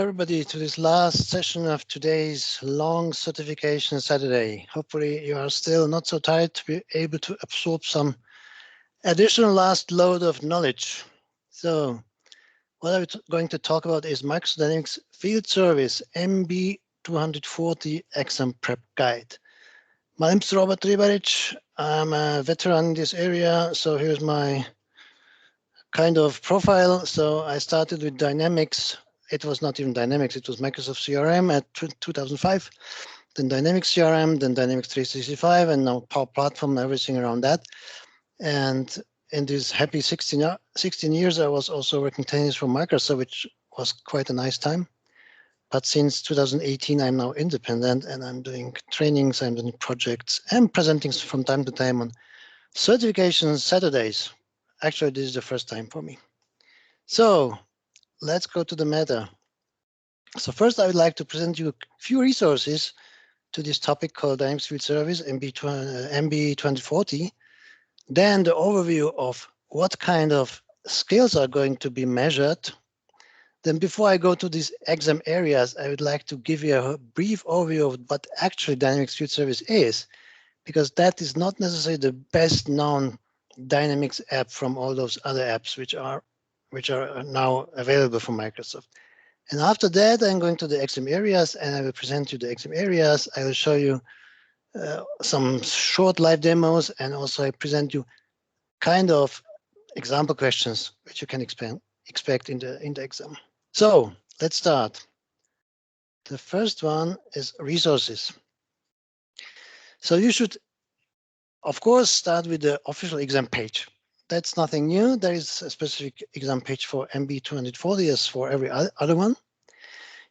everybody to this last session of today's long certification Saturday. Hopefully you are still not so tired to be able to absorb some additional last load of knowledge. So what I'm going to talk about is Microsoft Dynamics Field Service MB-240 Exam Prep Guide. My name is Rybaric. I'm a veteran in this area, so here's my kind of profile. So I started with Dynamics. It was not even Dynamics, it was Microsoft CRM at 2005, then Dynamics CRM, then Dynamics 365, and now Power Platform, everything around that. And in these happy 16 years, I was also working 10 years for Microsoft, which was quite a nice time. But since 2018, I'm now independent and I'm doing trainings, I'm doing projects, and presenting from time to time on certification Saturdays. Actually, this is the first time for me. So let's go to the matter. So first, I would like to present you a few resources to this topic called Dynamics Field Service MB-240. Then the overview of what kind of skills are going to be measured. Then before I go to these exam areas, I would like to give you a brief overview of what actually Dynamics Field Service is, because that is not necessarily the best known Dynamics app from all those other apps which are now available from Microsoft. And after that, I'm going to the exam areas and I will present you the exam areas. I will show you some short live demos, and also I present you kind of example questions which you can expect in the exam. So let's start. The first one is resources. So you should, of course, start with the official exam page. That's nothing new. There is a specific exam page for MB-240 as for every other one.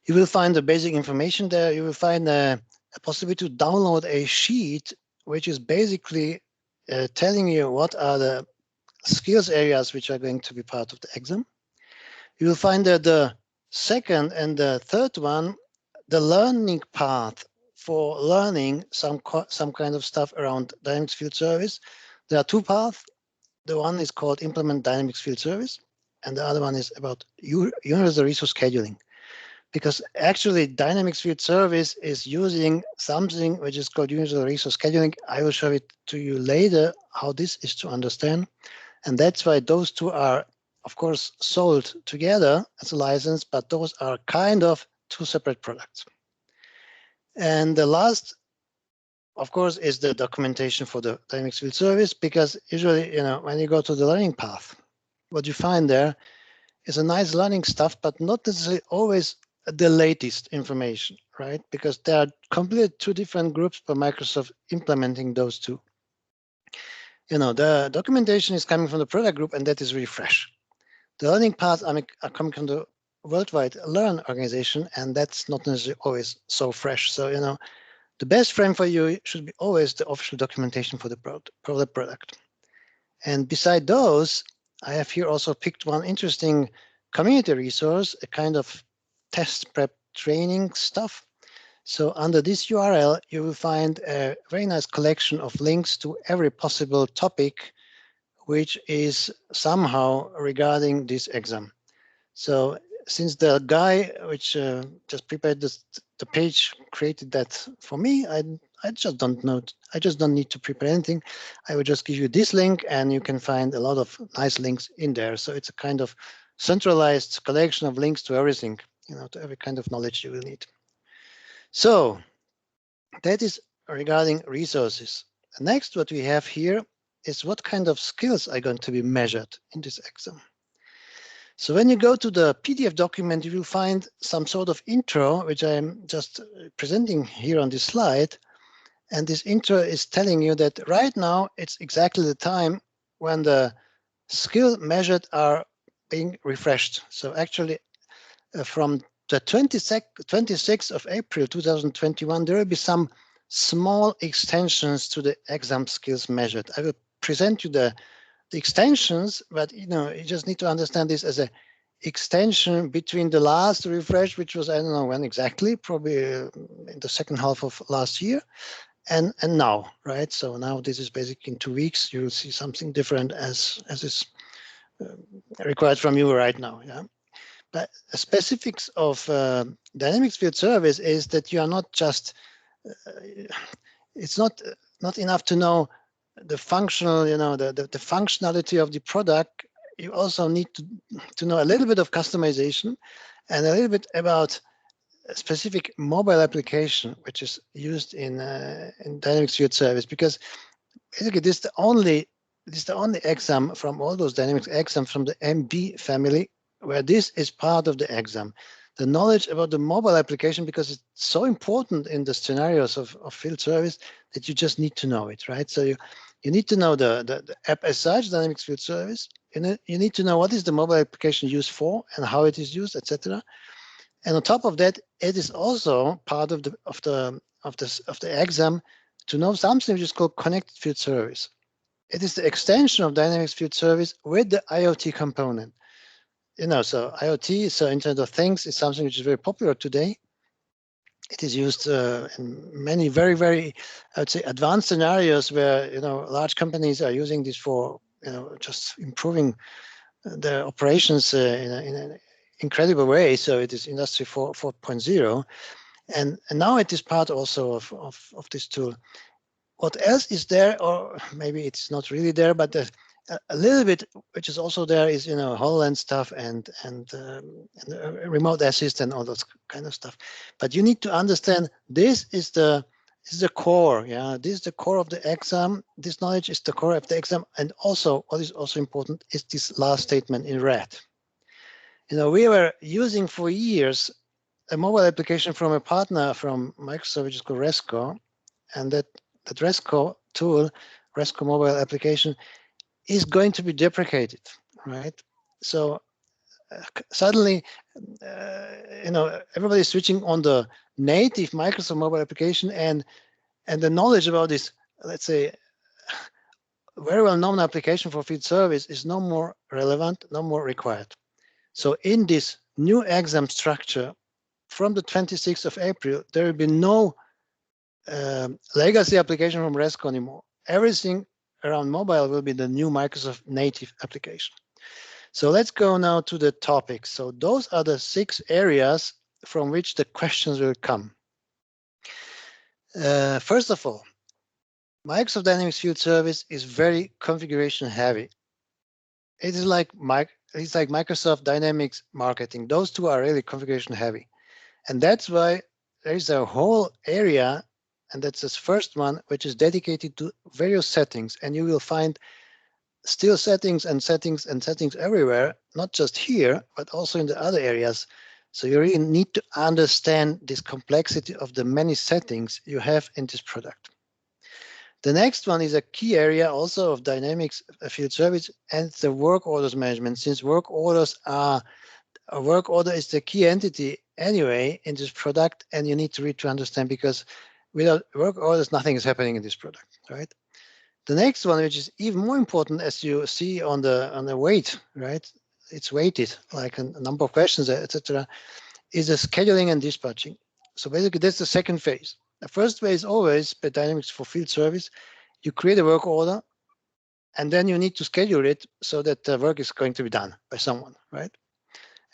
You will find the basic information there. You will find a possibility to download a sheet, which is basically telling you what are the skills areas which are going to be part of the exam. You will find that the second and the third one, the learning path for learning some kind of stuff around Dynamics Field Service. There are two paths. The one is called Implement Dynamics Field Service, and the other one is about universal resource scheduling. Because actually Dynamics Field Service is using something which is called universal resource scheduling. I will show it to you later how this is to understand. And that's why those two are, of course, sold together as a license, but those are kind of two separate products. And the last, of course, is the documentation for the Dynamics Field Service, because usually, when you go to the learning path, what you find there is a nice learning stuff, but not necessarily always the latest information, right? Because there are completely two different groups for Microsoft implementing those two. The documentation is coming from the product group, and that is really fresh. The learning paths are coming from the Worldwide Learn organization, and that's not necessarily always so fresh. So, the best frame for you should be always the official documentation for the product. And beside those, I have here also picked one interesting community resource, a kind of test prep training stuff. So under this URL, you will find a very nice collection of links to every possible topic which is somehow regarding this exam. So since the guy which just prepared the page created that for me, I just don't need to prepare anything. I will just give you this link and you can find a lot of nice links in there. So it's a kind of centralized collection of links to everything, to every kind of knowledge you will need. So that is regarding resources. Next, what we have here is what kind of skills are going to be measured in this exam. So when you go to the PDF document, you will find some sort of intro, which I'm just presenting here on this slide. And this intro is telling you that right now, it's exactly the time when the skill measured are being refreshed. So actually, from the 26th of April 2021, there will be some small extensions to the exam skills measured. I will present you the extensions, but you just need to understand this as an extension between the last refresh, which was, I don't know when exactly, probably in the second half of last year, and now, right? So now this is basically in 2 weeks, you will see something different as is required from you right now, yeah. But the specifics of Dynamics Field Service is that you are not just, it's not enough to know the functional, the functionality of the product. You also need to know a little bit of customization and a little bit about a specific mobile application which is used in Dynamics Field Service, because basically this is the only exam from all those Dynamics exams from the MB family where this is part of the exam. The knowledge about the mobile application, because it's so important in the scenarios of field service that you just need to know it, right? So you need to know the app as such, Dynamics Field Service. You need to know what is the mobile application used for and how it is used, etc. And on top of that, it is also part of the exam to know something which is called Connected Field Service. It is the extension of Dynamics Field Service with the IoT component. So IoT, so Internet of Things, is something which is very popular today. It is used in many very, very, I would say, advanced scenarios where large companies are using this for just improving their operations in an incredible way. So it is Industry 4.0, and now it is part also of this tool. What else is there, or maybe it's not really there, but a little bit which is also there is HoloLens stuff and remote assist and all those kind of stuff. But you need to understand this is the core. Yeah, this is the core of the exam. This knowledge is the core of the exam. And also, what is also important is this last statement in red. We were using for years a mobile application from a partner from Microsoft, which is called Resco, and that Resco tool, Resco mobile application, is going to be deprecated, right? So suddenly, everybody's switching on the native Microsoft mobile application, and the knowledge about this, let's say, very well-known application for field service is no more relevant, no more required. So in this new exam structure, from the 26th of April, there will be no legacy application from Resco anymore. Everything around mobile will be the new Microsoft native application. So let's go now to the topics. So those are the 6 areas from which the questions will come. First of all, Microsoft Dynamics Field Service is very configuration heavy. It is like Microsoft Dynamics Marketing. Those two are really configuration heavy. And that's why there is a whole area, and that's the first one, which is dedicated to various settings. And you will find still settings and settings and settings everywhere, not just here, but also in the other areas. So you really need to understand this complexity of the many settings you have in this product. The next one is a key area also of Dynamics Field Service, and it's the work orders management. Since work orders a work order is the key entity anyway in this product, and you need to read to understand, because without work orders, nothing is happening in this product, right? The next one, which is even more important, as you see on the weight, right? It's weighted like a number of questions, etc. Is the scheduling and dispatching. So basically, that's the second phase. The first phase is always by Dynamics for field service. You create a work order, and then you need to schedule it so that the work is going to be done by someone, right?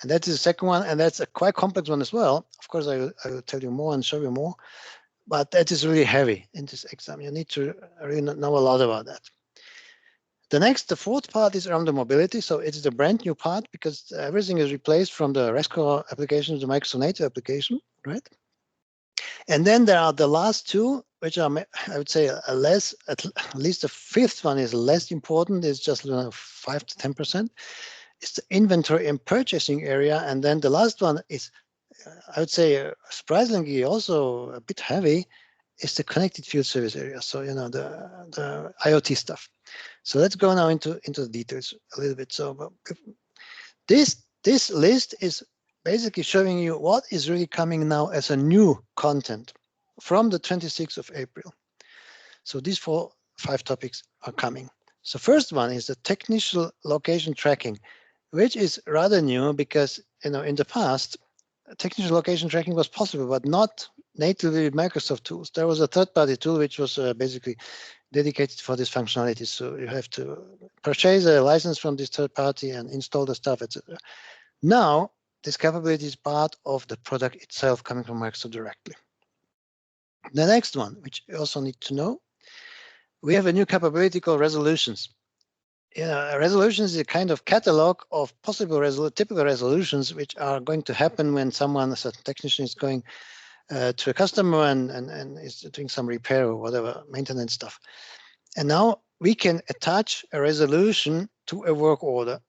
And that is the second one, and that's a quite complex one as well. Of course, I will tell you more and show you more, but that is really heavy in this exam. You need to really know a lot about that. The fourth part is around the mobility. So it's the brand new part, because everything is replaced from the Resco application to the Microsoft native application, right? And then there are the last two, which are, I would say, at least the fifth one is less important. It's just 5 to 10%. It's the inventory and purchasing area. And then the last one is, I would say, surprisingly also a bit heavy, is the connected field service area. So, the IoT stuff. So let's go now into the details a little bit. So this list is basically showing you what is really coming now as a new content from the 26th of April. So these 5 topics are coming. So first one is the technical location tracking, which is rather new, because in the past, technical location tracking was possible, but not natively with Microsoft tools. There was a third-party tool which was basically dedicated for this functionality. So you have to purchase a license from this third party and install the stuff, etc. Now, this capability is part of the product itself coming from Microsoft directly. The next one, which you also need to know, we have a new capability called resolutions. Resolutions is a kind of catalog of possible typical resolutions which are going to happen when a certain technician is going to a customer and is doing some repair or whatever, maintenance stuff. And now we can attach a resolution to a work order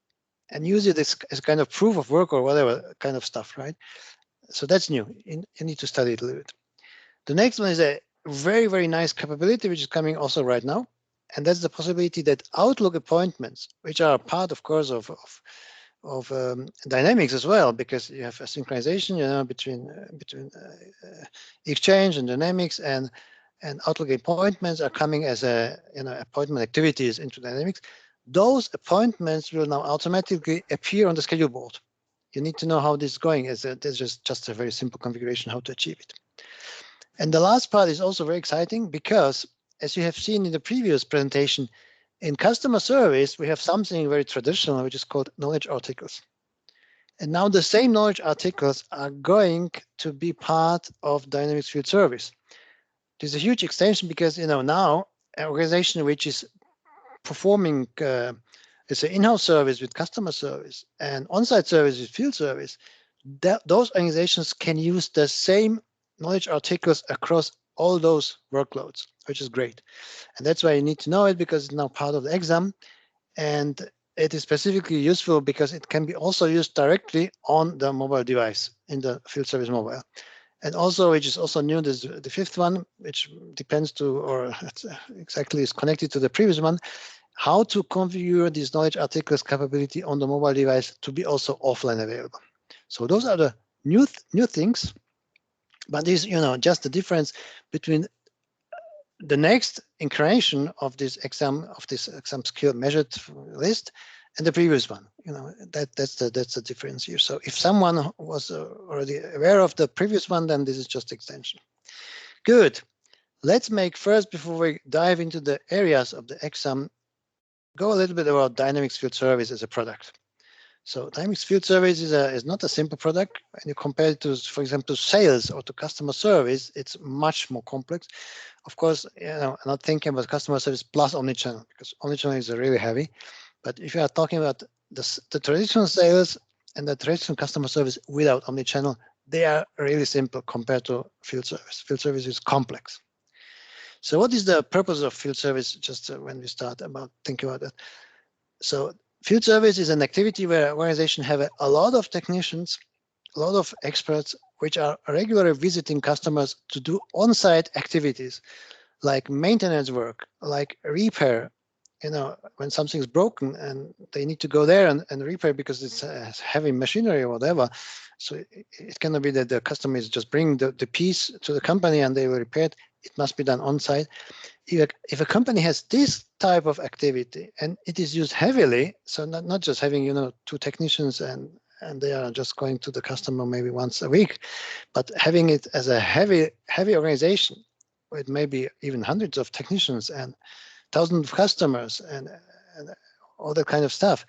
and use it as kind of proof of work or whatever kind of stuff, right? So that's new. You need to study it a little bit. The next one is a very, very nice capability, which is coming also right now. And that's the possibility that Outlook appointments, which are part, of course, of Dynamics as well, because you have a synchronization, between Exchange and Dynamics, and Outlook appointments are coming as appointment activities into Dynamics. Those appointments will now automatically appear on the schedule board. You need to know how this is going, as there's just a very simple configuration how to achieve it. And the last part is also very exciting because, as you have seen in the previous presentation, in customer service, we have something very traditional, which is called knowledge articles. And now the same knowledge articles are going to be part of Dynamics Field Service. There's a huge extension because, now an organization which is performing it's an in-house service with customer service and on-site service with field service, those organizations can use the same knowledge articles across all those workloads, which is great. And that's why you need to know it, because it's now part of the exam. And it is specifically useful because it can be also used directly on the mobile device in the field service mobile. And also, which is also new, there's the fifth one, which depends to, or exactly is connected to the previous one, how to configure this knowledge articles capability on the mobile device to be also offline available. So those are the new things. But this, just the difference between the next incarnation of this exam skill measured list and the previous one. That's the difference here. So if someone was already aware of the previous one, then this is just extension. Good. Let's make first, before we dive into the areas of the exam, go a little bit about Dynamics Field Service as a product. So Dynamics Field Service is not a simple product. When you compare it to, for example, sales or to customer service, it's much more complex. Of course, I'm not thinking about customer service plus omnichannel, because omnichannel is really heavy. But if you are talking about the traditional sales and the traditional customer service without omnichannel, they are really simple compared to field service. Field service is complex. So what is the purpose of field service, just when we start about thinking about that? So field service is an activity where organizations have a lot of technicians, a lot of experts, which are regularly visiting customers to do on-site activities like maintenance work, like repair. When something's broken and they need to go there and repair because it's heavy machinery or whatever. So it cannot be that the customer is just bringing the piece to the company and they will repair it. It must be done on-site. If a company has this type of activity and it is used heavily, so not just having two technicians and they are just going to the customer maybe once a week, but having it as a heavy organization with maybe even hundreds of technicians and thousands of customers and all that kind of stuff,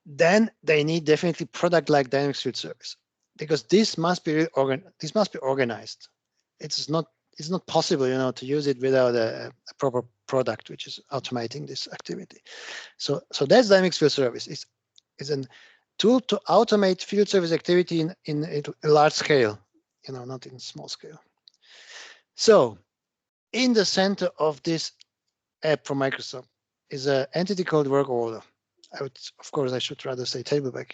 then they need definitely product like Dynamics Field Service, because this must be organized. It's not possible, to use it without a proper product which is automating this activity. So that's Dynamics Field Service. It's a tool to automate field service activity in a large scale, not in small scale. So in the center of this app from Microsoft is an entity called work order. Of course, I should rather say tableback.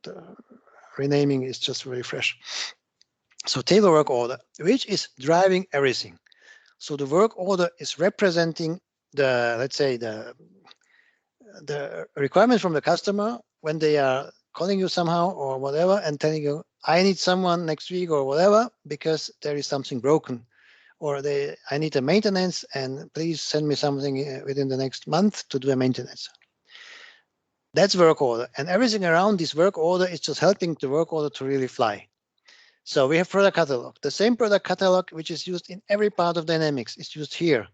The renaming is just very fresh. So table work order, which is driving everything. So the work order is representing let's say the requirements from the customer when they are calling you somehow or whatever and telling you, I need someone next week or whatever because there is something broken, or I need a maintenance and please send me something within the next month to do a maintenance. That's work order, and everything around this work order is just helping the work order to really fly. So we have product catalog. The same product catalog which is used in every part of Dynamics is used here,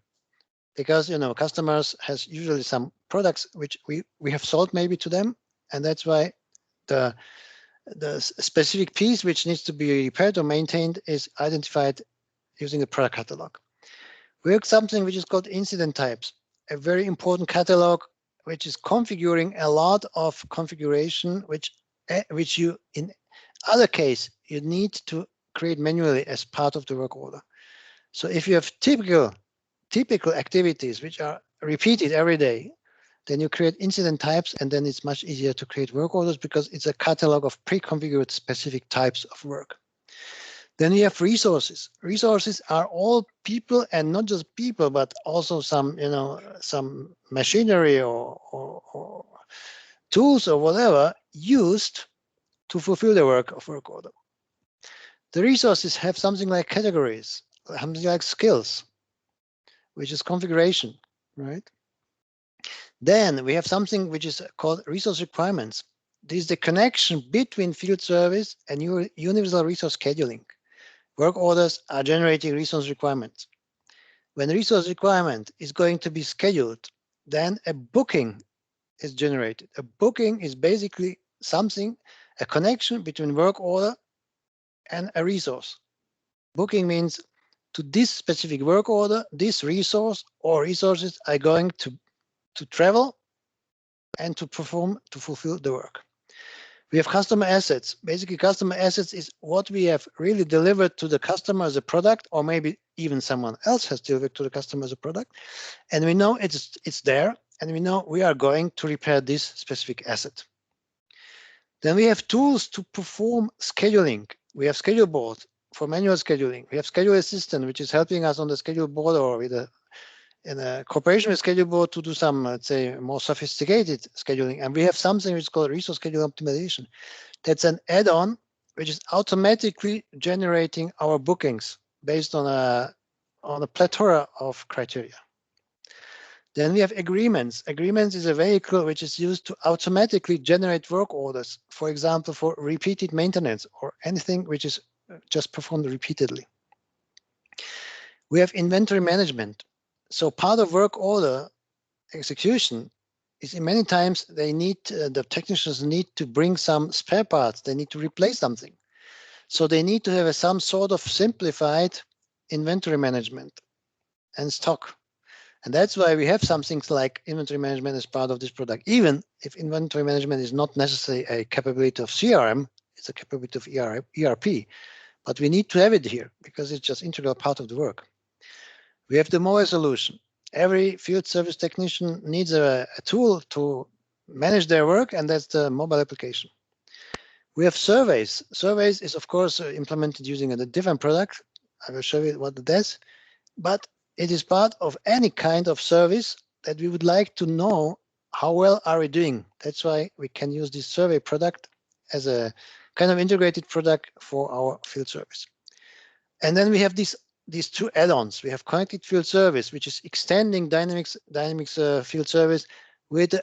because customers has usually some products which we have sold maybe to them, and that's why the The specific piece which needs to be repaired or maintained is identified using a product catalog. We have something which is called incident types, a very important catalog which is configuring a lot of configuration which you in other case you need to create manually as part of the work order. So if you have typical activities which are repeated every day, then you create incident types, and then it's much easier to create work orders because it's a catalog of pre-configured specific types of work. Then you have resources. Resources are all people, and not just people, but also some, some machinery or tools or whatever used to fulfill the work of work order. The resources have something like categories, something like skills, which is configuration, right? Then we have something which is called resource requirements. This is the connection between field service and universal resource scheduling. Work orders are generating resource requirements. When a resource requirement is going to be scheduled, then a booking is generated. A booking is basically something, a connection between work order and a resource. Booking means to this specific work order, this resource or resources are going to travel and to fulfill the work. We have customer assets. Basically, customer assets is what we have really delivered to the customer as a product, or maybe even someone else has delivered to the customer as a product. And we know it's there, and we know we are going to repair this specific asset. Then we have tools to perform scheduling. We have schedule board for manual scheduling. We have schedule assistant, which is helping us on the schedule board or with in a cooperation with schedule board to do some, let's say, more sophisticated scheduling. And we have something which is called resource schedule optimization. That's an add-on which is automatically generating our bookings based on a plethora of criteria. Then we have agreements. Agreements is a vehicle which is used to automatically generate work orders, for example, for repeated maintenance or anything which is just performed repeatedly. We have inventory management. So part of work order execution is in many times they need, the technicians need to bring some spare parts. They need to replace something. So they need to have some sort of simplified inventory management and stock. And that's why we have some things like inventory management as part of this product. Even if inventory management is not necessarily a capability of CRM, it's a capability of ERP, but we need to have it here because it's just integral part of the work. We have the mobile solution. Every field service technician needs a tool to manage their work, and that's the mobile application. We have surveys. Surveys is, of course, implemented using a different product. I will show you what it does, but it is part of any kind of service that we would like to know how well are we doing. That's why we can use this survey product as a kind of integrated product for our field service. And then we have these two add-ons. We have connected field service, which is extending Dynamics field service with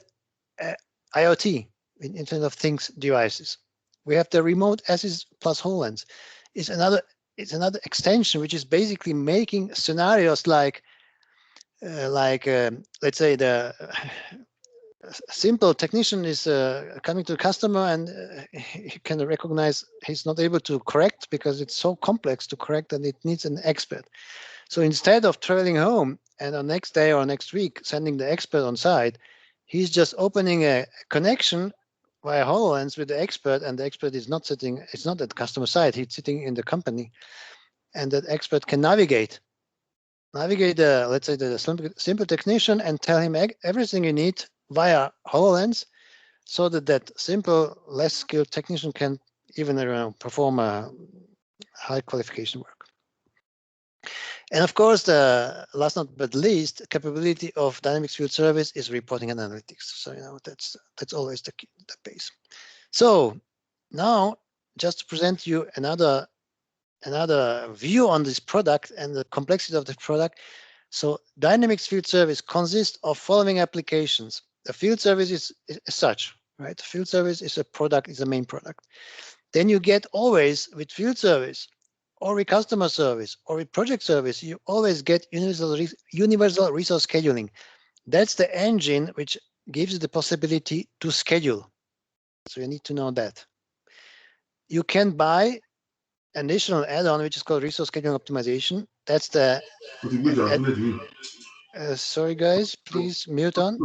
IoT, Internet of Things devices. We have the remote access plus HoloLens. It's another extension, which is basically making scenarios like let's say the simple technician is coming to the customer and he can recognize he's not able to correct because it's so complex to correct and it needs an expert. So instead of traveling home and the next day or next week sending the expert on site, he's just opening a connection via HoloLens with the expert, and the expert is not sitting, it's not at the customer side, he's sitting in the company, and that expert can navigate let's say the simple technician and tell him everything you need via HoloLens, so that simple, less skilled technician can even perform a high qualification work. And of course, the last but least capability of Dynamics Field Service is reporting and analytics. So that's always the base. So now, just to present you another view on this product and the complexity of the product. So Dynamics Field Service consists of following applications. The field service is such, right? The field service is a product, is a main product. Then you get always with field service or with customer service or with project service, you always get universal resource scheduling. That's the engine which gives you the possibility to schedule. So you need to know that. you can buy an additional add-on which is called resource scheduling optimization. That's the sorry guys, please mute on.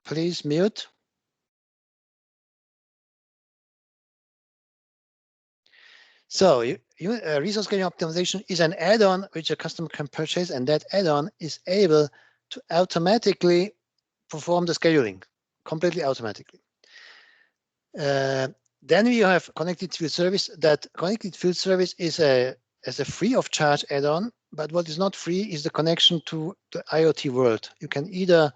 Please mute. So resource scheduling optimization is an add-on which a customer can purchase, and that add-on is able to automatically perform the scheduling, completely automatically. Then we have connected field service. That connected field service is a free of charge add-on, but what is not free is the connection to the IoT world. You can either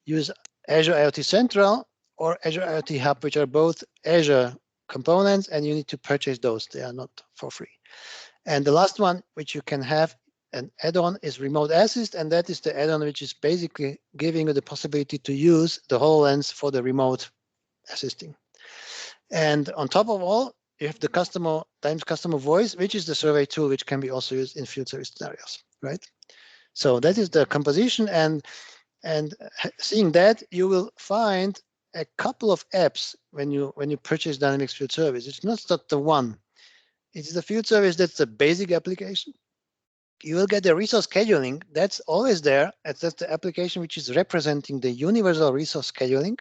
use Azure IoT Central or Azure IoT Hub, which are both Azure components, and you need to purchase those. They are not for free. And the last one, which you can have an add-on, is Remote Assist, and that is the add-on which is basically giving you the possibility to use the HoloLens for the remote assisting. And on top of all, you have the customer voice, which is the survey tool, which can be also used in field service scenarios, right? So that is the composition, and seeing that, you will find a couple of apps when you purchase Dynamics Field Service. It's not the one. It is the field service that's the basic application. You will get the resource scheduling. That's always there. That's the application which is representing the universal resource scheduling.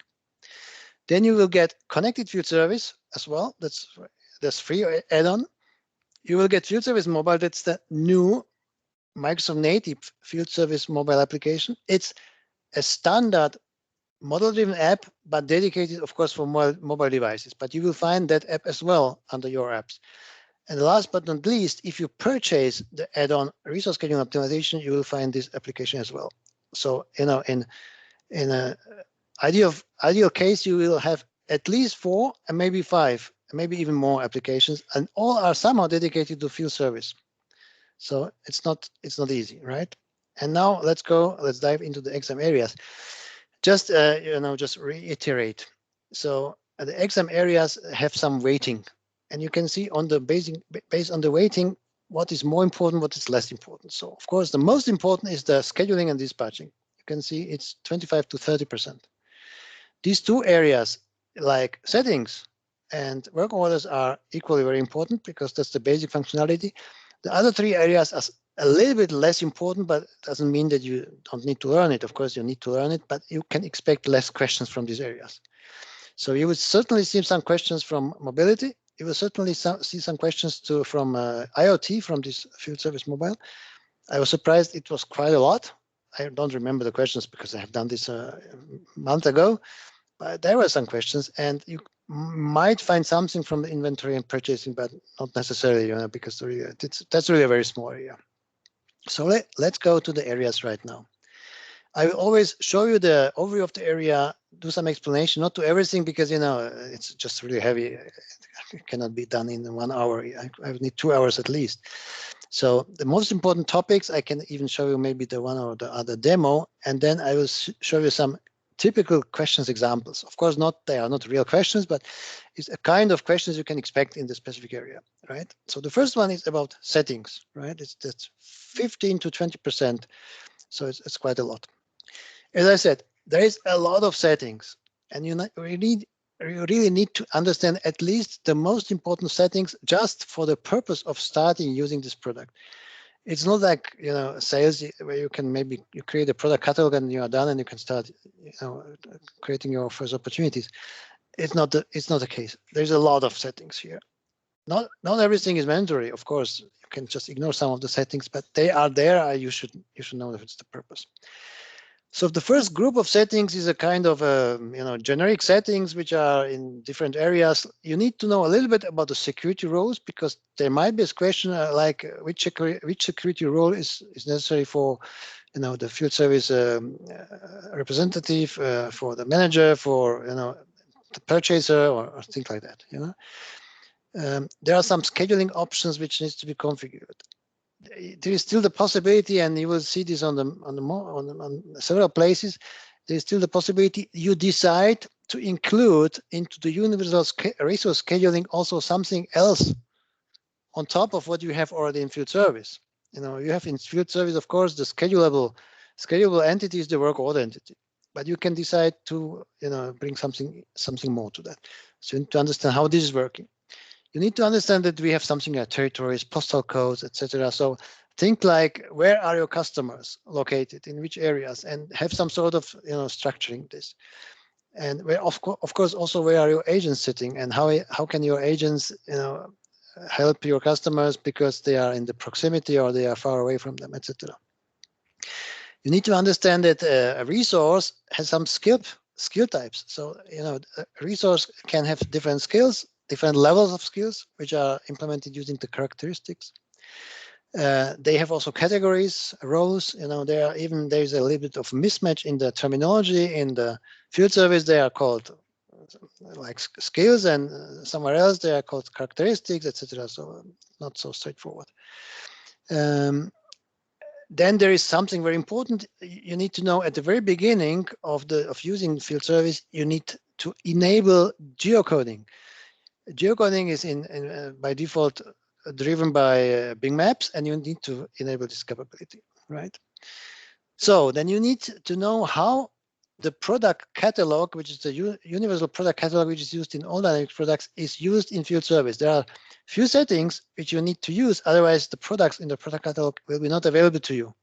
Then you will get connected field service as well. That's free add-on. You will get field service mobile. That's the new Microsoft native field service mobile application. It's a standard model-driven app, but dedicated, of course, for mobile devices. But you will find that app as well under your apps. And last but not least, if you purchase the add-on resource scheduling optimization, you will find this application as well. So, in a ideal case, you will have at least 4 and maybe 5, maybe even more applications, and all are somehow dedicated to field service. So it's not easy, right? And now let's dive into the exam areas. Just just reiterate. So the exam areas have some weighting, and you can see on the based on the weighting what is more important, what is less important. So of course the most important is the scheduling and dispatching. You can see it's 25 to 30%. These two areas, like settings and work orders, are equally very important because that's the basic functionality. The other 3 areas are a little bit less important, but it doesn't mean that you don't need to learn it. Of course, you need to learn it, but you can expect less questions from these areas. So you would certainly see some questions from mobility. You will certainly see some questions from IoT, from this field service mobile. I was surprised it was quite a lot. I don't remember the questions because I have done this a month ago, but there were some questions, and you might find something from the inventory and purchasing, but not necessarily, because that's really a very small area. So let's go to the areas right now. I will always show you the overview of the area, do some explanation, not to everything, because it's just really heavy. It cannot be done in 1 hour. I need 2 hours at least. So the most important topics, I can even show you maybe the one or the other demo, and then I will show you some typical questions examples. Of course, they are not real questions, but it's a kind of questions you can expect in the specific area, right? So the first one is about settings, right? That's 15 to 20%. So it's quite a lot. As I said, there is a lot of settings, and you really need to understand at least the most important settings just for the purpose of starting using this product. It's not like sales where you can you create a product catalog and you are done and you can start creating your first opportunities. It's not the case. There's a lot of settings here. Not everything is mandatory. Of course, you can just ignore some of the settings, but they are there. You should know if it's the purpose. So the first group of settings is a kind of generic settings which are in different areas. You need to know a little bit about the security roles, because there might be a question like which security role is necessary for the field service representative, for the manager, for the purchaser, or things like that. There are some scheduling options which needs to be configured. There is still the possibility, and you will see this on several places. There is still the possibility you decide to include into the universal resource scheduling also something else on top of what you have already in field service. You have in field service, of course, the schedulable entity is the work order entity. but you can decide to bring something more to that. So you need to understand how this is working. You need to understand that we have something like territories, postal codes, etc. So think like, where are your customers located, in which areas, and have some sort of structuring this. And where, of course, also where are your agents sitting, and how can your agents help your customers because they are in the proximity or they are far away from them, etc. You need to understand that a resource has some skill types. So a resource can have different skills, different levels of skills, which are implemented using the characteristics. They have also categories, roles. There's a little bit of mismatch in the terminology. In the field service, they are called like skills, and somewhere else they are called characteristics, etc. So not so straightforward. Then there is something very important you need to know at the very beginning of using field service. You need to enable geocoding. Geocoding is by default driven by Bing Maps, and you need to enable this capability, right? So then you need to know how the product catalog, which is the universal product catalog, which is used in all Dynamics products, is used in field service. There are few settings which you need to use, otherwise the products in the product catalog will be not available to you.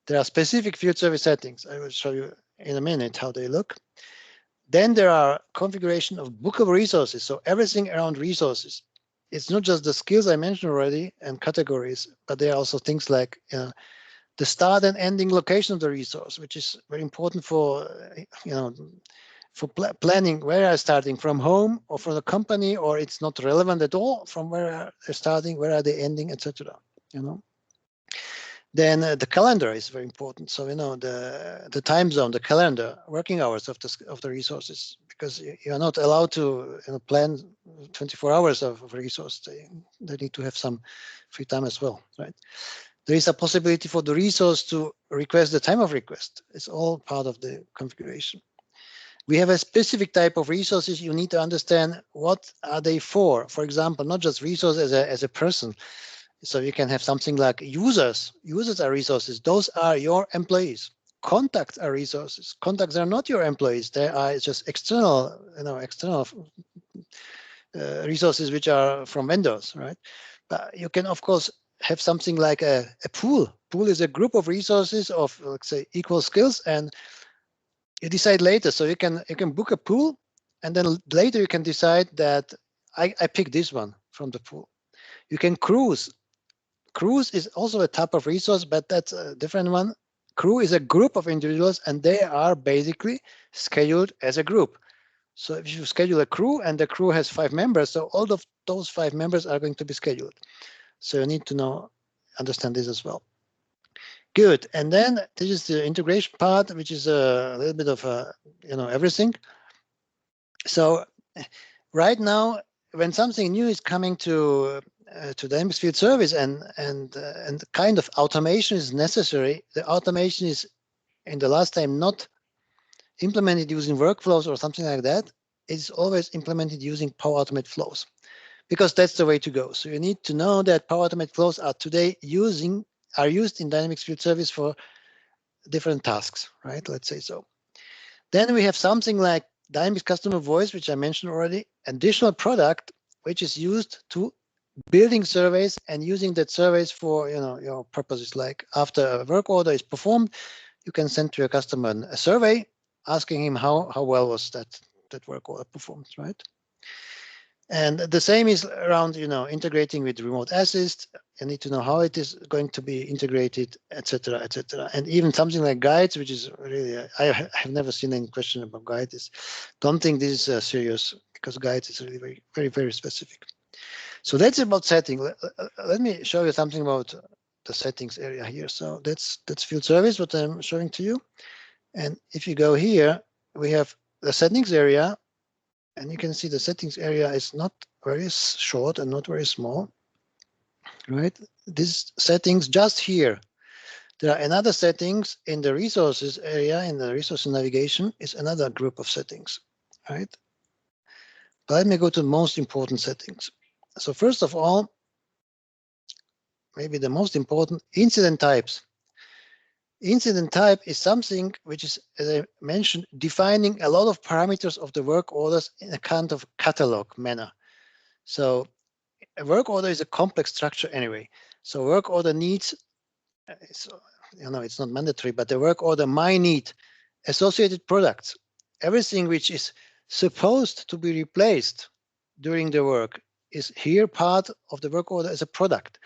There are specific field service settings. I will show you in a minute how they look. Then there are configuration of bookable resources. So everything around resources. It's not just the skills I mentioned already and categories, but there are also things like the start and ending location of the resource, which is very important for planning. Where are starting, from home or from the company, or it's not relevant at all from where they're starting, where are they ending, etc. Then the calendar is very important. So the time zone, the calendar, working hours of the resources, because you are not allowed to plan 24 hours of resource. They need to have some free time as well, right? There is a possibility for the resource to request the time of request. It's all part of the configuration. We have a specific type of resources. You need to understand what are they for. For example, not just resource as a person. So you can have something like users. Users are resources. Those are your employees. Contacts are resources. Contacts are not your employees. They are just external, external resources which are from vendors, right? But you can, of course, have something like a pool. Pool is a group of resources of, let's say, equal skills, and you decide later. So you can book a pool, and then later you can decide that I pick this one from the pool. You can cruise. Crews is also a type of resource, but that's a different one. Crew is a group of individuals, and they are basically scheduled as a group. So if you schedule a crew and the crew has 5 members, so all of those 5 members are going to be scheduled. So you need to understand this as well. Good. And then this is the integration part, which is a little bit of everything. So right now, when something new is coming to Dynamics Field Service and kind of automation is necessary, the automation is in the last time not implemented using workflows or something like that. It's always implemented using Power Automate flows, because that's the way to go. So you need to know that Power Automate flows are today used in Dynamics Field Service for different tasks, right? Let's say so. Then we have something like Dynamics Customer Voice, which I mentioned already, additional product, which is used to building surveys and using that surveys for your purposes. Like after a work order is performed, you can send to your customer a survey asking him how well was that work order performed, right? And the same is around integrating with remote assist. You need to know how it is going to be integrated, etc., etc. And even something like guides, which is really I have never seen any question about guides. Don't think this is serious, because guides is really very, very, very specific. So that's about setting. Let me show you something about the settings area here. So that's field service, what I'm showing to you. And if you go here, we have the settings area, and you can see the settings area is not very short and not very small, right? These settings just here. There are another settings in the resources area, in the resource navigation is another group of settings, right? But let me go to the most important settings. So first of all, maybe the most important, incident types. Incident type is something which is, as I mentioned, defining a lot of parameters of the work orders in a kind of catalog manner. So a work order is a complex structure anyway. So work order needs, it's not mandatory, but the work order might need associated products. Everything which is supposed to be replaced during the work is here part of the work order as a product.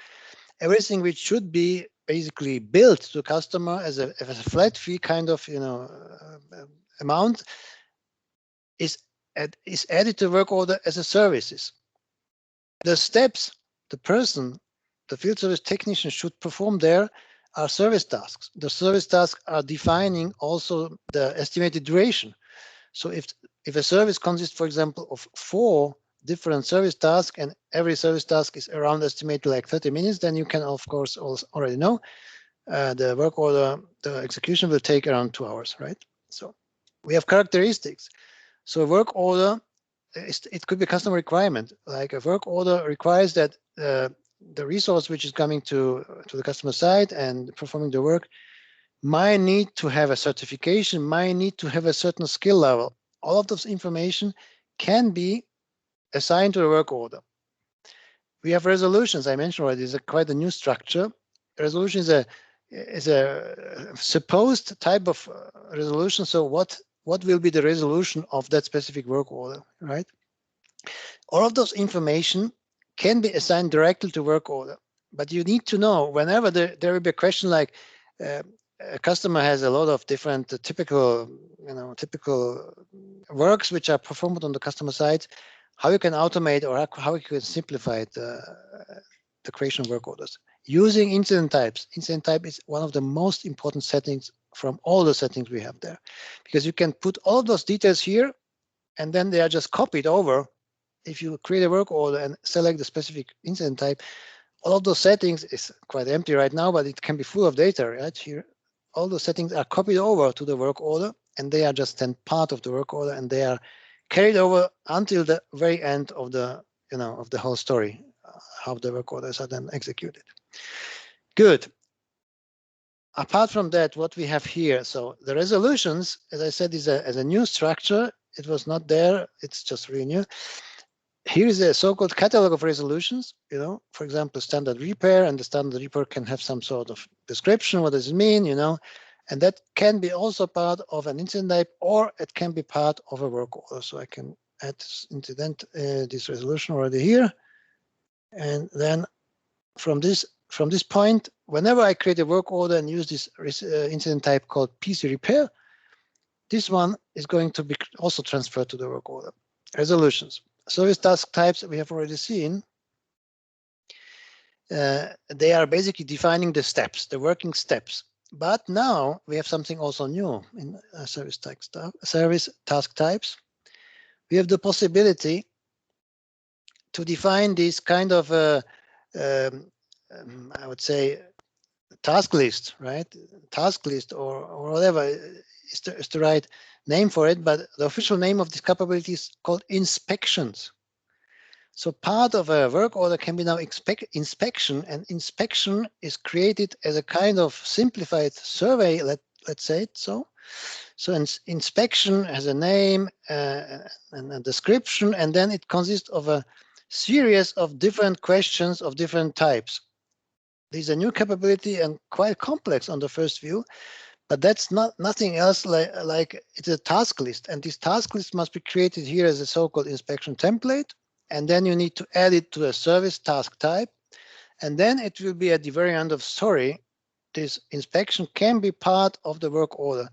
Everything which should be basically billed to customer as a flat fee kind of amount is added to work order as a services. The steps the person, the field service technician, should perform there are service tasks. The service tasks are defining also the estimated duration. So if a service consists, for example, of 4 different service tasks, and every service task is around estimated like 30 minutes, then you can, of course, also already know the work order, the execution will take around 2 hours, right? So we have characteristics. So a work order, it could be a customer requirement. Like a work order requires that the resource which is coming to the customer side and performing the work might need to have a certification, might need to have a certain skill level. All of those information can be assigned to a work order. We have resolutions. I mentioned already, it's quite a new structure. A resolution is a supposed type of resolution. So what will be the resolution of that specific work order, right? All of those information can be assigned directly to work order, but you need to know whenever there will be a question like a customer has a lot of different typical works which are performed on the customer side, how you can automate or how you can simplify the creation of work orders using incident types. Incident type is one of the most important settings from all the settings we have there, because you can put all of those details here and then they are just copied over. If you create a work order and select the specific incident type, all of those settings is quite empty right now, but it can be full of data right here. All the settings are copied over to the work order, and they are just then part of the work order, and they are carried over until the very end of the of the whole story, how the work orders are then executed. Good. Apart from that, what we have here, so the resolutions, as I said, is a new structure. It was not there. It's just really new. Here is a so-called catalog of resolutions. For example, standard repair, and the standard repair can have some sort of description. What does it mean? And that can be also part of an incident type, or it can be part of a work order. So I can add this resolution already here, and then from this point, whenever I create a work order and use this incident type called PC repair, this one is going to be also transferred to the work order. Resolutions. Service task types we have already seen. They are basically defining the steps, the working steps. But now we have something also new in service task types. We have the possibility to define this kind of I would say task list, right? Task list or whatever is the right name for it, but the official name of this capability is called inspections. So part of a work order can be now inspection, and inspection is created as a kind of simplified survey, let's say it so. So inspection has a name and a description, and then it consists of a series of different questions of different types. This is a new capability and quite complex on the first view, but that's nothing else like it's a task list, and this task list must be created here as a so-called inspection template, and then you need to add it to a service task type, and then it will be at the very end of story. This inspection can be part of the work order,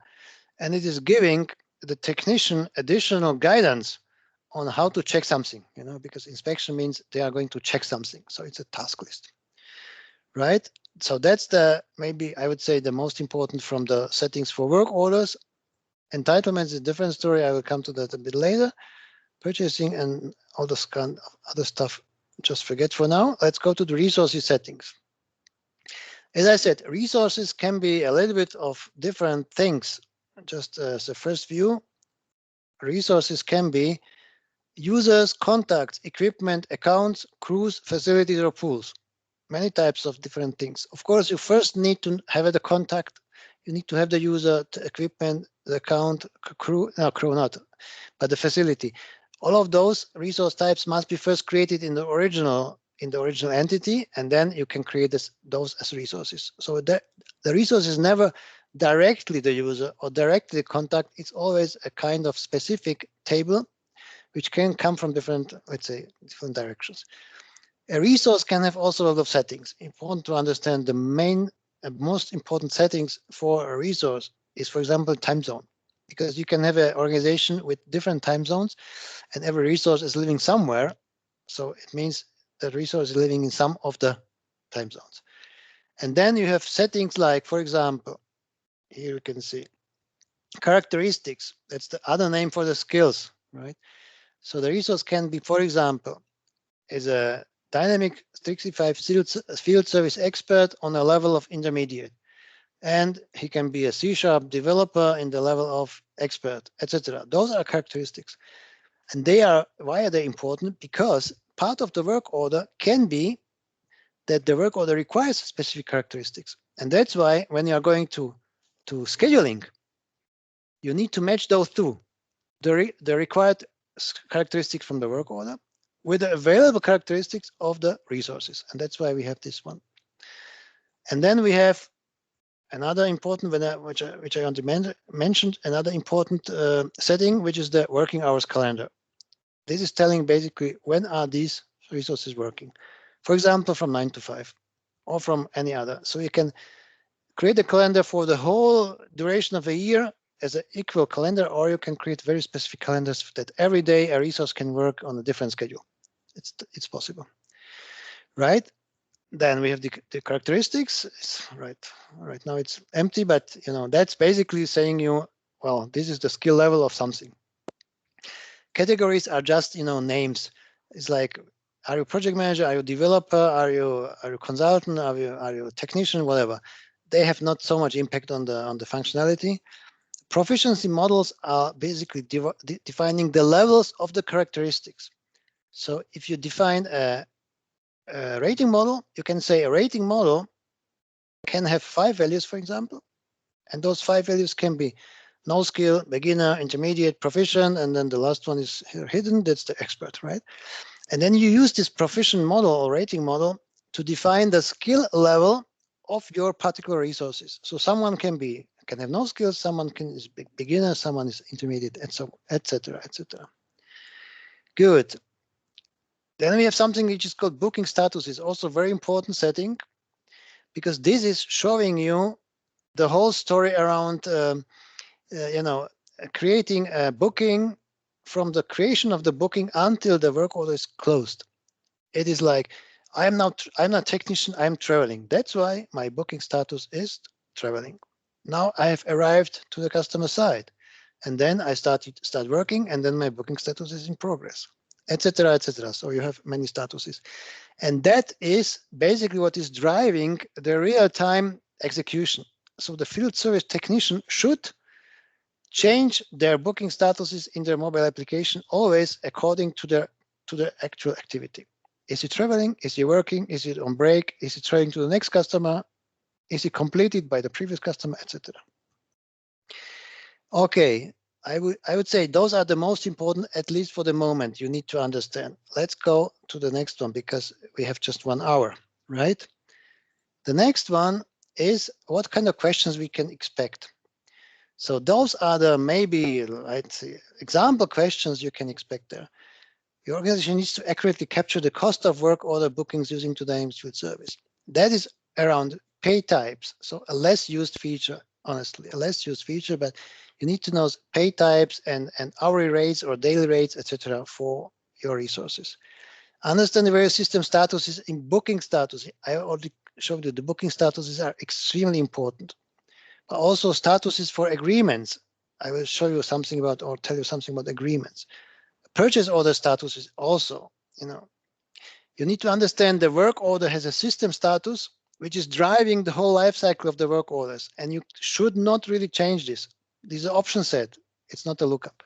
and it is giving the technician additional guidance on how to check something, because inspection means they are going to check something, so it's a task list. Right, so that's maybe I would say the most important from the settings for work orders. Entitlements is a different story. I will come to that a bit later. Purchasing and all this kind of other stuff, just forget for now. Let's go to the resources settings. As I said, resources can be a little bit of different things. Just as a first view, resources can be users, contacts, equipment, accounts, crews, facilities, or pools. Many types of different things. Of course, you first need to have the contact. you need to have the user, the equipment, the account, crew, no, crew not, but the facility. All of those resource types must be first created in the original entity, and then you can create those as resources. So the resource is never directly the user or directly the contact. It's always a kind of specific table which can come from different, let's say, different directions. A resource can have also a lot of settings. Important to understand the main and most important settings for a resource is, for example, time zone, because you can have an organization with different time zones and every resource is living somewhere. So it means the resource is living in some of the time zones. And then you have settings like, for example, here you can see characteristics. That's the other name for the skills, right? So the resource can be, for example, is a dynamic 365 field service expert on a level of intermediate. And he can be a C# developer in the level of expert, etc. Those are characteristics. And why are they important? Because part of the work order can be that the work order requires specific characteristics. And that's why when you are going to scheduling, you need to match those two, the required characteristics from the work order with the available characteristics of the resources. And that's why we have this one. And then we have another important, which I want to mention, another important setting, which is the working hours calendar. This is telling basically when are these resources working. For example, from 9 to 5 or from any other. So you can create a calendar for the whole duration of a year as an equal calendar, or you can create very specific calendars that every day a resource can work on a different schedule. It's possible, right? Then we have the characteristics. Right now it's empty, but that's basically saying well, this is the skill level of something. Categories are just names. It's like, are you project manager? Are you developer? Are you consultant? Are you technician? Whatever. They have not so much impact on the functionality. Proficiency models are basically defining the levels of the characteristics. So if you define a rating model, you can say a rating model can have 5 values, for example, and those 5 values can be no skill, beginner, intermediate, proficient, and then the last one is hidden. That's the expert, right? And then you use this proficient model or rating model to define the skill level of your particular resources. So someone can have no skills, someone is beginner, someone is intermediate, and so etc. etc. Good. Then we have something which is called booking status. Is also a very important setting, because this is showing you the whole story around creating a booking from the creation of the booking until the work order is closed. It is like, I'm not technician, I'm traveling. That's why my booking status is traveling. Now I have arrived to the customer side, and then I start working, and then my booking status is in progress, etc., etc. So you have many statuses, and that is basically what is driving the real-time execution. So the field service technician should change their booking statuses in their mobile application always according to the actual activity. Is he traveling? Is he working? Is it on break? Is he traveling to the next customer? Is he completed by the previous customer, etc.? Okay, I would say those are the most important, at least for the moment, you need to understand. Let's go to the next one, because we have just 1 hour, right? The next one is what kind of questions we can expect. So those are the maybe, let's say, example questions you can expect there. Your organization needs to accurately capture the cost of work order bookings using today's field service. That is around pay types. So a less used feature, honestly, a less used feature, but you need to know pay types and hourly rates or daily rates, etc. for your resources. Understand the various system statuses in booking status. I already showed you the booking statuses are extremely important. But also statuses for agreements. I will show you something about, or tell you something about agreements. Purchase order status is also, you need to understand the work order has a system status, which is driving the whole life cycle of the work orders. And you should not really change this. This is an option set. It's not a lookup.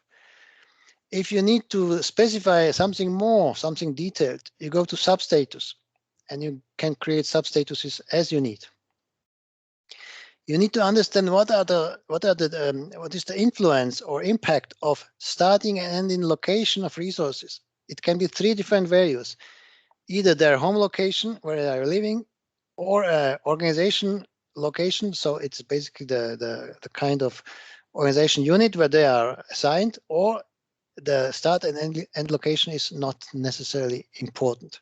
If you need to specify something more, something detailed, you go to substatus, and you can create substatuses as you need. You need to understand what is the influence or impact of starting and ending location of resources. It can be 3 different values, either their home location where they are living, or organization location. So it's basically the kind of organization unit where they are assigned, or the start and end location is not necessarily important.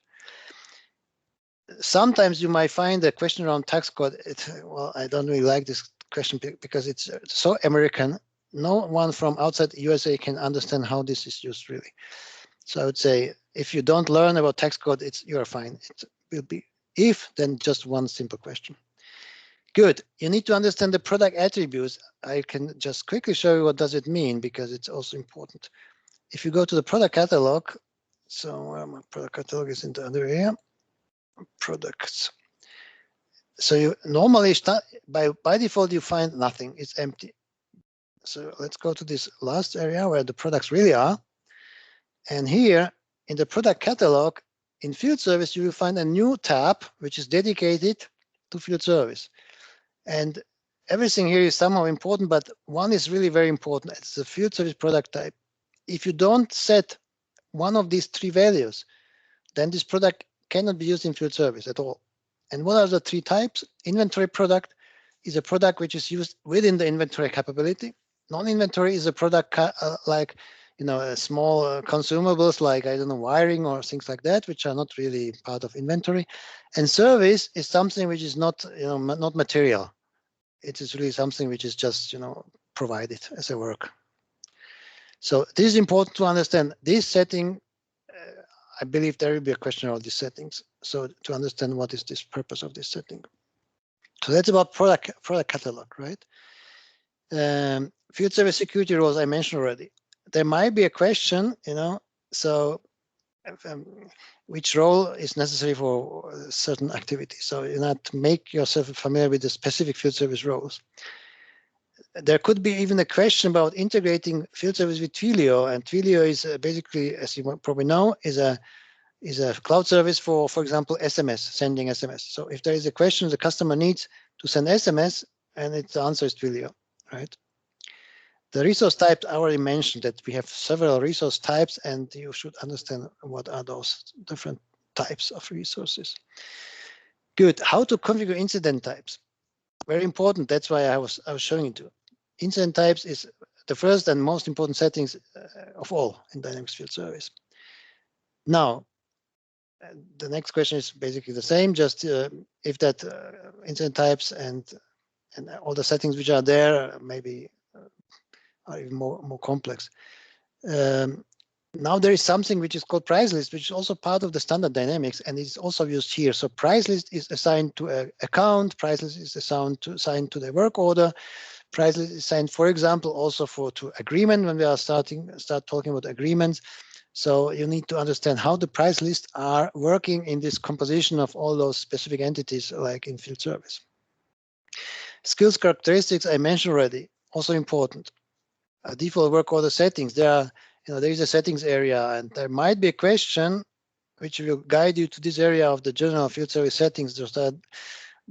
Sometimes you might find a question around tax code. Well, I don't really like this question because it's so American. No one from outside USA can understand how this is used really. So I would say if you don't learn about tax code, you're fine. It will be if then just one simple question. Good. You need to understand the product attributes. I can just quickly show you what does it mean because it's also important. If you go to the product catalog, so my product catalog is in the other area, products. So you normally start by default you find nothing. It's empty. So let's go to this last area where the products really are. And here in the product catalog, in field service, you will find a new tab which is dedicated to field service. And everything here is somehow important, but one is really very important. It's the field service product type. If you don't set one of these 3 values, then this product cannot be used in field service at all. And what are the 3 types? Inventory product is a product which is used within the inventory capability. Non-inventory is a product like, small consumables like, I don't know, wiring or things like that, which are not really part of inventory. And service is something which is not, not material. It is really something which is just, provided as a work. So this is important to understand. This setting, I believe there will be a question about these settings. So to understand what is this purpose of this setting. So that's about product catalog, right? Field service security roles I mentioned already. There might be a question, so which role is necessary for certain activity. So you have to make yourself familiar with the specific field service roles. There could be even a question about integrating field service with Twilio, and Twilio is basically, as you probably know, is a cloud service for example, SMS, sending SMS. So if there is a question the customer needs to send SMS, and the answer is Twilio, right? The resource types I already mentioned that we have several resource types, and you should understand what are those different types of resources. Good. How to configure incident types? Very important. That's why I was showing it to. Incident types is the first and most important settings of all in Dynamics Field Service. Now, the next question is basically the same, just if that incident types and all the settings which are there maybe are even more complex. Now there is something which is called price list, which is also part of the standard dynamics, and it's also used here. So price list is assigned to an account, price list is assigned to the work order, price list is assigned, for example, also to agreement when we are start talking about agreements. So you need to understand how the price lists are working in this composition of all those specific entities like in field service. Skills characteristics I mentioned already, also important. Default work order settings, there is a settings area, and there might be a question which will guide you to this area of the general field service settings.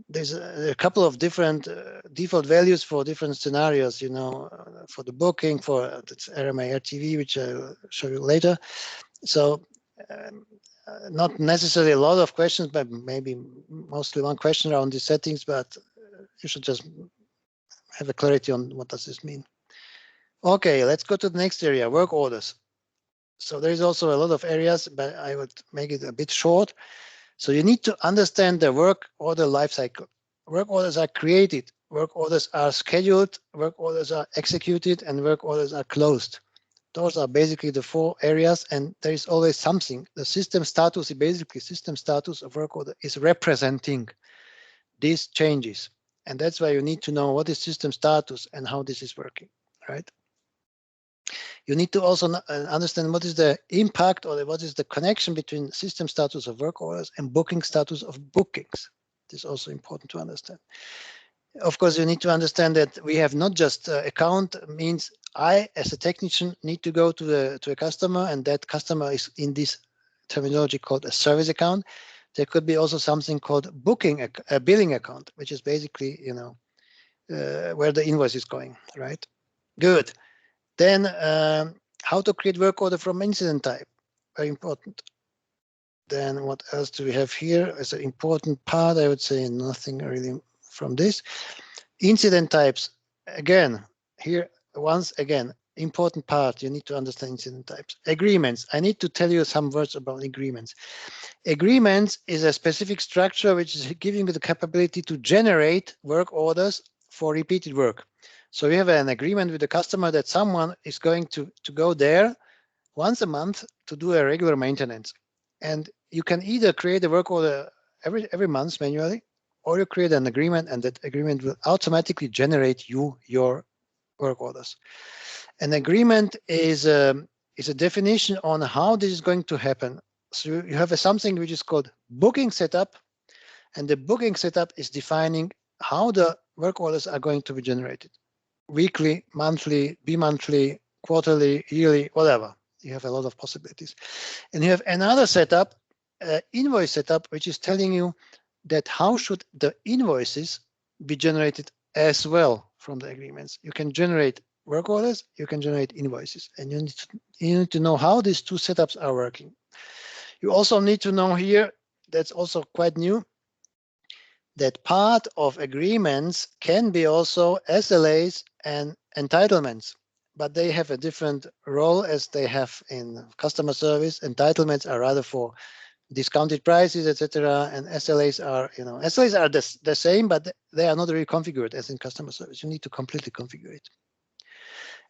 There's a couple of different default values for different scenarios, for the booking, for RMI RTV, which I'll show you later. So not necessarily a lot of questions, but maybe mostly one question around these settings, but you should just have a clarity on what does this mean. Okay, let's go to the next area, work orders. So there is also a lot of areas, but I would make it a bit short. So you need to understand the work order lifecycle. Work orders are created, work orders are scheduled, work orders are executed, and work orders are closed. Those are basically the 4 areas, and there is always something. The system status, basically system status of work order is representing these changes. And that's why you need to know what is system status and how this is working, right? You need to also understand what is the impact or what is the connection between system status of work orders and booking status of bookings. This is also important to understand. Of course, you need to understand that we have not just account means I, as a technician, need to go to a customer, and that customer is in this terminology called a service account. There could be also something called booking, a billing account, which is basically, where the invoice is going, right? Good. Then how to create work order from incident type, very important. Then what else do we have here as an important part? I would say nothing really from this. Incident types, again, here, once again, important part, you need to understand incident types. Agreements, I need to tell you some words about agreements. Agreements is a specific structure which is giving you the capability to generate work orders for repeated work. So we have an agreement with the customer that someone is going to go there once a month to do a regular maintenance. And you can either create a work order every month manually, or you create an agreement, and that agreement will automatically generate you your work orders. An agreement is a definition on how this is going to happen. So you have something which is called booking setup, and the booking setup is defining how the work orders are going to be generated. Weekly, monthly, bi-monthly, quarterly, yearly, whatever. You have a lot of possibilities. And you have another setup, invoice setup, which is telling you that how should the invoices be generated as well from the agreements. You can generate work orders, you can generate invoices, and you need to know how these two setups are working. You also need to know here, that's also quite new, that part of agreements can be also SLAs and entitlements, but they have a different role as they have in customer service. Entitlements are rather for discounted prices, etc., and SLAs are, SLAs are the same, but they are not really configured as in customer service. You need to completely configure it.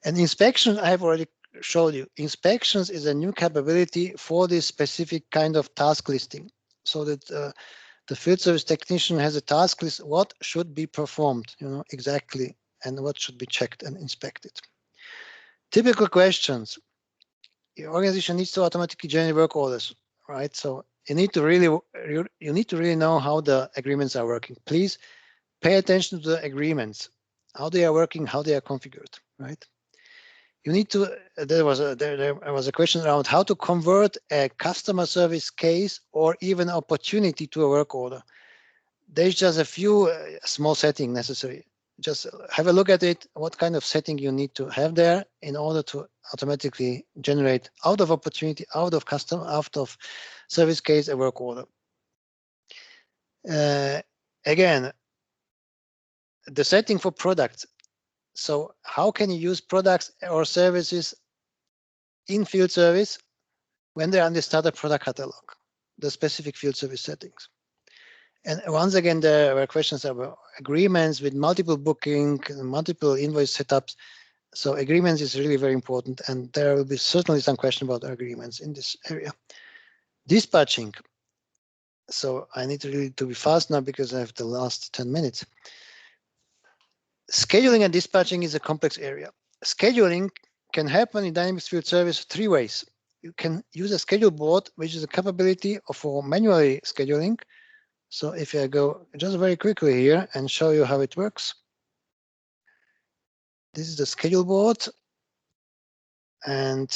And inspection, I have already showed you. Inspections is a new capability for this specific kind of task listing, so that the field service technician has a task list, what should be performed, exactly, and what should be checked and inspected. Typical questions. Your organization needs to automatically generate work orders, right? So you need to really know how the agreements are working. Please pay attention to the agreements, how they are working, how they are configured, right? You need to. There was a question around how to convert a customer service case or even opportunity to a work order. There's just a few small settings necessary. Just have a look at it, what kind of setting you need to have there in order to automatically generate out of opportunity, out of custom, out of service case, a work order. Again, the setting for products. So how can you use products or services in field service when they're on the startup product catalog, the specific field service settings? And once again, there were questions about agreements with multiple booking, multiple invoice setups. So agreements is really very important, and there will be certainly some question about agreements in this area. Dispatching. So I need really to be fast now because I have the last 10 minutes. Scheduling and dispatching is a complex area. Scheduling can happen in Dynamics Field Service 3 ways. You can use a schedule board, which is a capability for manually scheduling. So if I go just very quickly here and show you how it works. This is the schedule board. And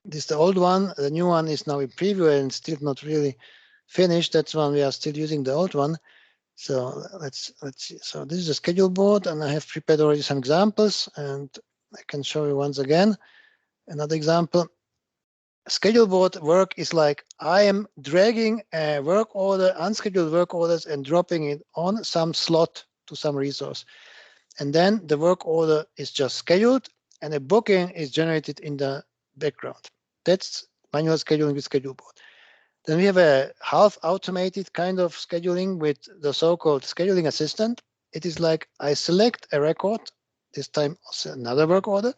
this is the old one. The new one is now in preview and still not really finished. That's one we are still using the old one. So let's see. So this is a schedule board, and I have prepared already some examples, and I can show you once again another example. Schedule board work is like I am dragging a work order, unscheduled work orders, and dropping it on some slot to some resource. And then the work order is just scheduled, and a booking is generated in the background. That's manual scheduling with schedule board. Then we have a half automated kind of scheduling with the so-called scheduling assistant. It is like I select a record, this time also another work order,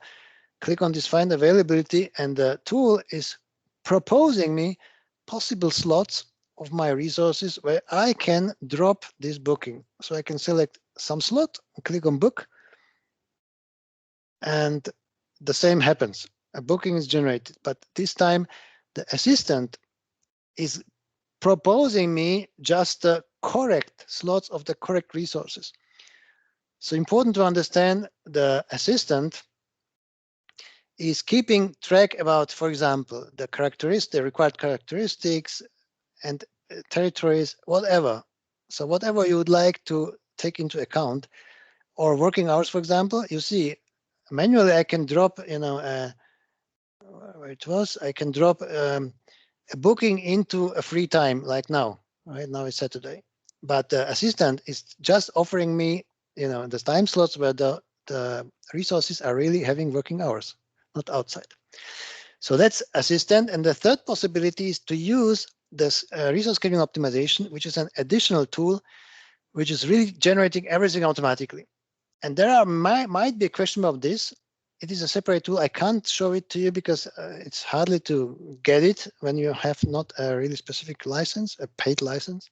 click on this find availability, and the tool is proposing me possible slots of my resources where I can drop this booking. So I can select some slot, click on book, and the same happens. A booking is generated, but this time the assistant is proposing me just the correct slots of the correct resources. So important to understand, the assistant is keeping track about, for example, the required characteristics and territories, whatever. So whatever you would like to take into account, or working hours, for example, you see manually I can drop, where it was, I can drop a booking into a free time like now. Right now it's Saturday, but the assistant is just offering me, the time slots where the resources are really having working hours, not outside. So that's assistant. And the third possibility is to use this resource scheduling optimization, which is an additional tool, which is really generating everything automatically. And there are might be a question about this. It is a separate tool. I can't show it to you because it's hardly to get it when you have not a really specific license, a paid license.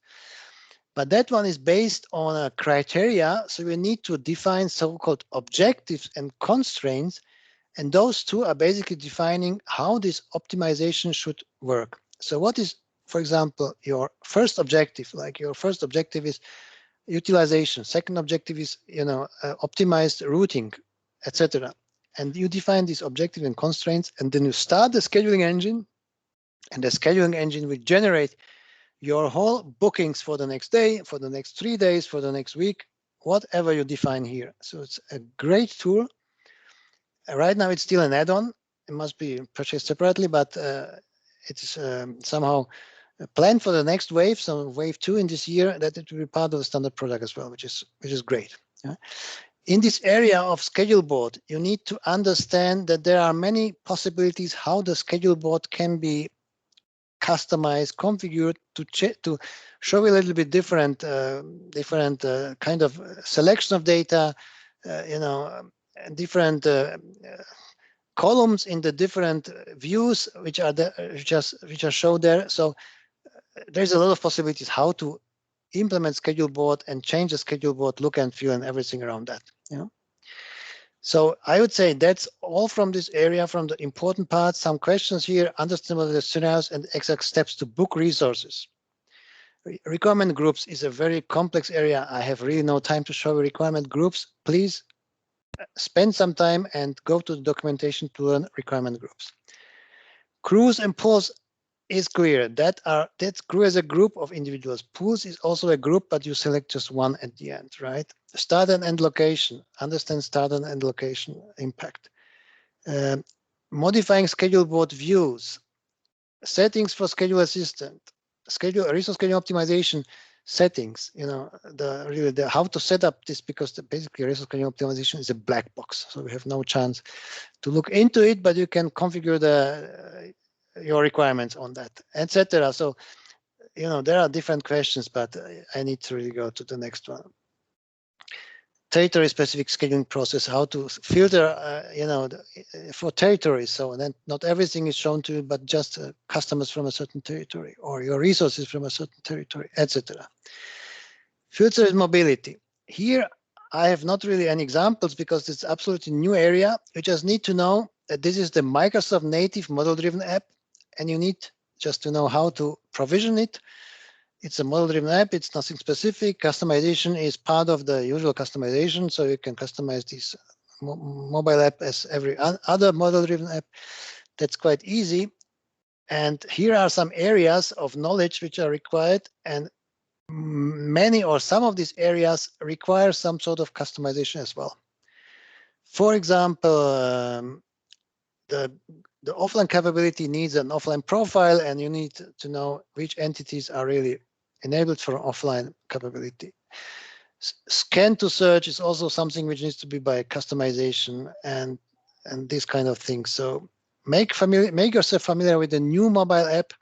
But that one is based on a criteria. So we need to define so-called objectives and constraints. And those two are basically defining how this optimization should work. So what is, for example, your first objective? Like your first objective is utilization. Second objective is, optimized routing, etc. And you define these objectives and constraints, and then you start the scheduling engine, and the scheduling engine will generate your whole bookings for the next day, for the next 3 days, for the next week, whatever you define here. So it's a great tool. Right now, it's still an add-on. It must be purchased separately, but it's somehow planned for the next wave, so wave 2 in this year, that it will be part of the standard product as well, which is great. Yeah. In this area of schedule board, you need to understand that there are many possibilities how the schedule board can be customized, configured to show a little bit different kind of selection of data, different columns in the different views which are shown there. So there's a lot of possibilities how to implement schedule board and change the schedule board look and feel and everything around that. So I would say that's all from this area, from the important parts. Some questions here, understanding the scenarios and exact steps to book resources. Requirement groups is a very complex area. I have really no time to show requirement groups. Please spend some time and go to the documentation to learn requirement groups. Crews and pools is clear. That's crew as a group of individuals. Pools is also a group, but you select just one at the end, right? Start and end location. Understand start and end location impact. Modifying schedule board views. Settings for schedule assistant. Resource scheduling optimization settings. The how to set up this, because basically resource scheduling optimization is a black box, so we have no chance to look into it. But you can configure your requirements on that, etc. So, there are different questions, but I need to really go to the next one. Territory-specific scheduling process, how to filter, for territories. So then not everything is shown to you, but just customers from a certain territory or your resources from a certain territory, etc. Filtered mobility. Here, I have not really any examples because it's absolutely new area. You just need to know that this is the Microsoft native model-driven app, and you need just to know how to provision it. It's a model-driven app. It's nothing specific. Customization is part of the usual customization, so you can customize this mobile app as every other model-driven app. That's quite easy. And here are some areas of knowledge which are required, and many or some of these areas require some sort of customization as well. For example, the offline capability needs an offline profile, and you need to know which entities are really enabled for offline capability. Scan to search is also something which needs to be by customization and this kind of thing. So make yourself familiar with the new mobile app.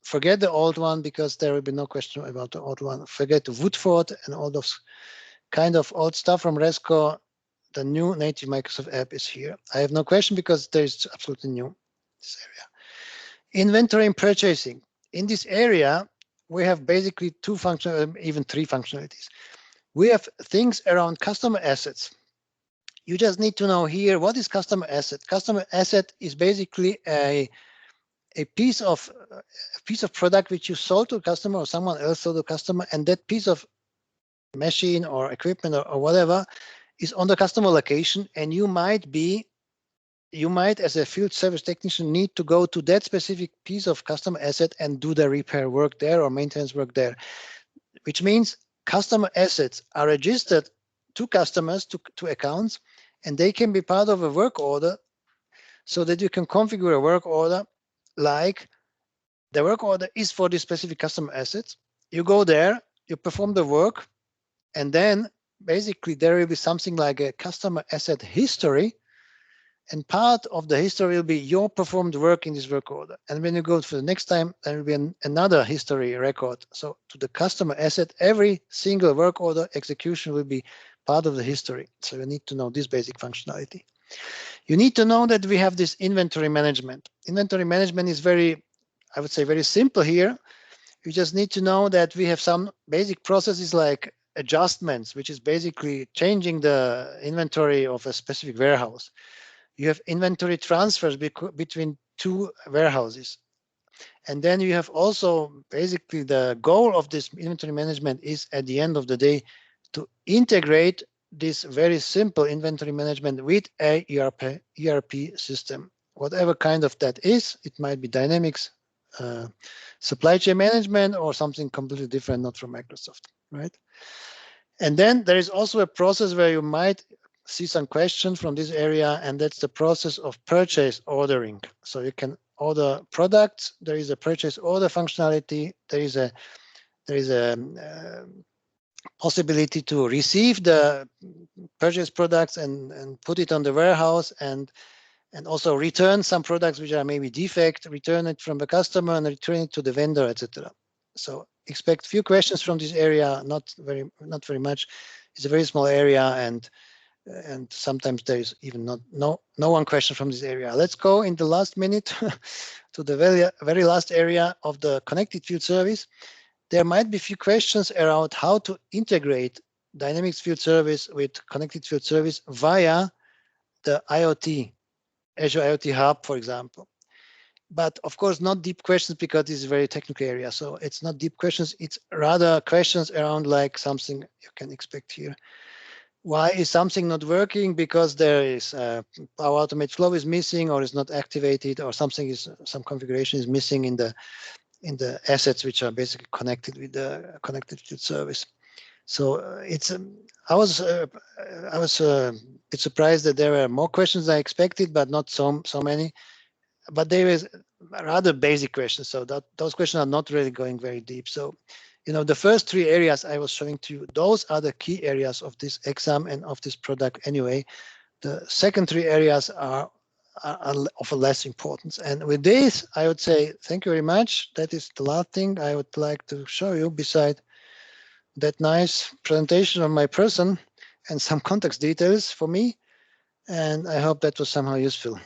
Forget the old one, because there will be no question about the old one. Forget Woodford and all those kind of old stuff from Resco. The new native Microsoft app is here. I have no question because there is absolutely new this area. Inventory and purchasing. In this area, we have basically even three functionalities. We have things around customer assets. You just need to know here, what is customer asset? Customer asset is basically a piece of product which you sold to a customer or someone else sold to a customer, and that piece of machine or equipment or whatever is on the customer location, and you might as a field service technician need to go to that specific piece of customer asset and do the repair work there or maintenance work there, which means customer assets are registered two customers, two accounts, and they can be part of a work order so that you can configure a work order like the work order is for the specific customer assets. You go there, you perform the work, and then basically there will be something like a customer asset history. And part of the history will be your performed work in this work order. And when you go for the next time, there will be another history record. So to the customer asset, every single work order execution will be part of the history. So you need to know this basic functionality. You need to know that we have this inventory management. Inventory management is very, I would say, very simple here. You just need to know that we have some basic processes like adjustments, which is basically changing the inventory of a specific warehouse. You have inventory transfers between two warehouses. And then you have also basically the goal of this inventory management is at the end of the day to integrate this very simple inventory management with a ERP system, whatever kind of that is. It might be Dynamics, supply chain management, or something completely different, not from Microsoft, right? And then there is also a process where you might see some questions from this area, and that's the process of purchase ordering. So you can order products. There is a purchase order functionality. There is a possibility to receive the purchase products and put it on the warehouse, and also return some products which are maybe defect, return it from the customer and return it to the vendor, etc. So expect few questions from this area, not very much. It's a very small area, and sometimes there is even no one question from this area. Let's go in the last minute to the very last area of the connected field service. There might be few questions around how to integrate Dynamics Field Service with Connected Field Service via the IoT, Azure IoT Hub, for example. But of course, not deep questions, because this is a very technical area. So it's not deep questions. It's rather questions around like something you can expect here. Why is something not working? Because there is Power Automate flow is missing, or is not activated, or some configuration is missing in the assets which are basically connected with the connected field service. So I was a bit surprised that there were more questions than I expected, but not so many. But they were rather basic questions, so that those questions are not really going very deep. So, the first three areas I was showing to you, those are the key areas of this exam and of this product anyway. The second three areas are of a less importance. And with this, I would say thank you very much. That is the last thing I would like to show you, beside that nice presentation of my person and some context details for me. And I hope that was somehow useful.